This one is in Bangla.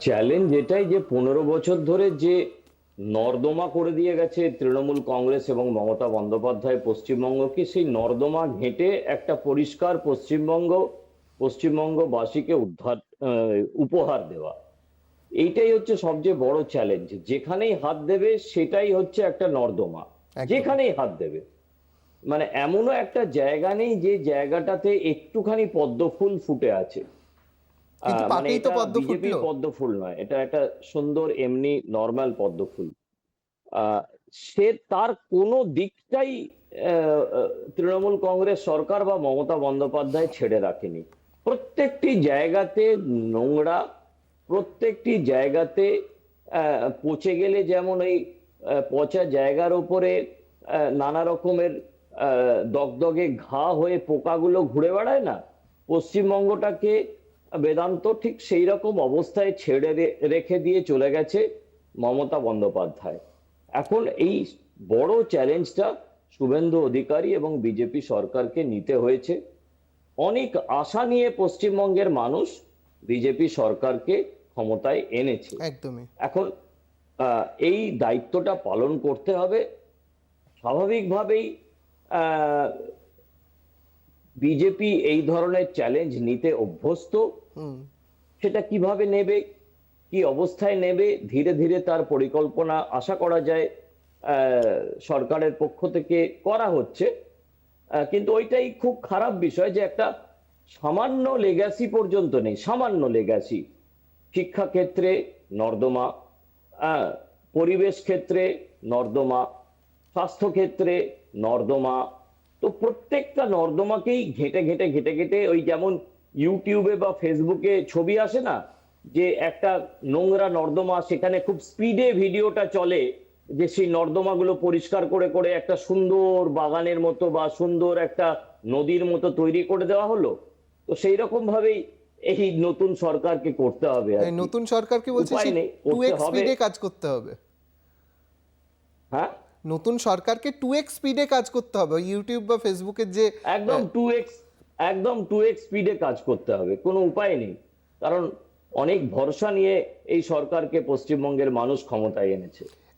চ্যালেঞ্জ এটাই যে 15 বছর ধরে যে নর্দমা করে দিয়ে গেছে তৃণমূল কংগ্রেস এবং মমতা বন্দ্যোপাধ্যায় পশ্চিমবঙ্গকে, সেই নর্দমা ঘেঁটে একটা পরিষ্কার পশ্চিমবঙ্গ পশ্চিমবঙ্গবাসীকে উপহার দেওয়া। এইটাই হচ্ছে সবচেয়ে বড় চ্যালেঞ্জ। যেখানেই হাত দেবে সেটাই হচ্ছে একটা নর্দমা। একদম। যেখানেই হাত দেবে, মানে এমনও একটা জায়গা নেই যে জায়গাটাতে একটুখানি পদ্ম ফুল ফুটে আছে। কিন্তু মানে পাটেই তো এটা পদ্ম বিজেপির ফুটলো। পদ্ম ফুল নয়, এটা একটা সুন্দর এমনি নর্মাল পদ্ম ফুল। আহ, সে তার কোনো দিকটাই তৃণমূল কংগ্রেস সরকার বা মমতা বন্দ্যোপাধ্যায় ছেড়ে রাখেনি। প্রত্যেকটি জায়গাতে নোংরা, প্রত্যেকটি জায়গাতে পচে গেলে যেমন এই পচা জায়গার উপরে নানা রকমের দগদগে ঘা হয়ে পোকাগুলো ঘুরে বেড়ায় না, পশ্চিমবঙ্গটাকে বেদান্ত ঠিক সেই রকম অবস্থায় ছেড়ে রেখে দিয়ে চলে গেছে মমতা বন্দ্যোপাধ্যায়। এখন এই বড় চ্যালেঞ্জটা শুভেন্দু অধিকারী এবং বিজেপি সরকারকে নিতে হয়েছে। অনেক আশা নিয়ে পশ্চিমবঙ্গের মানুষ বিজেপি সরকারকে ক্ষমতায় এনেছে। একদমই। এখন এই দায়িত্বটা পালন করতে হবে। স্বাভাবিকভাবেই আহ বিজেপি এই ধরনের চ্যালেঞ্জ নিতে অভ্যস্ত। হুম। সেটা কিভাবে নেবে, কি অবস্থায় নেবে, ধীরে ধীরে তার পরিকল্পনা আশা করা যায় সরকারের পক্ষ থেকে করা হচ্ছে। কিন্তু ওইটাই খুব খারাপ বিষয় যে একটা সামান্য লেগাসি পর্যন্ত নেই, সামান্য লেগাসি। শিক্ষা ক্ষেত্রে নর্দমা, আহ, পরিবেশ ক্ষেত্রে নর্দমা, স্বাস্থ্য ক্ষেত্রে নর্দমা। তো প্রত্যেকটা নর্দমাকেই ঘেঁটে ঘেঁটে ঘেঁটে ঘেঁটে, ওই যেমন ইউটিউবে বা ফেসবুকে ছবি আসে না, যে একটা নোংরা নর্দমা, সেখানে খুব স্পিডে ভিডিওটা চলে, যে সেই নর্দমাগুলো পরিষ্কার করে করে একটা সুন্দর বাগানের মতো বা সুন্দর একটা নদীর মতো তৈরি করে দেওয়া হলো। তো সেই রকম ভাবেই এই নতুন সরকারকে করতে হবে আর এই কি। নতুন সরকারকে বলছে উপায় সেই নেই, টু করতে এক্স হবে। স্পিডে কাজ করতে হবে। হ্যাঁ, নতুন সরকারকে 2x স্পিডে কাজ করতে হবে, ওই ইউটিউব বা ফেসবুকের যে একদম 2x, একদম 2x স্পিডে কাজ করতে হবে, কোনো উপায় নেই। কারণ অনেক ভরসা নিয়ে এই সরকারকে পশ্চিমবঙ্গের মানুষ ক্ষমতায় এনেছে।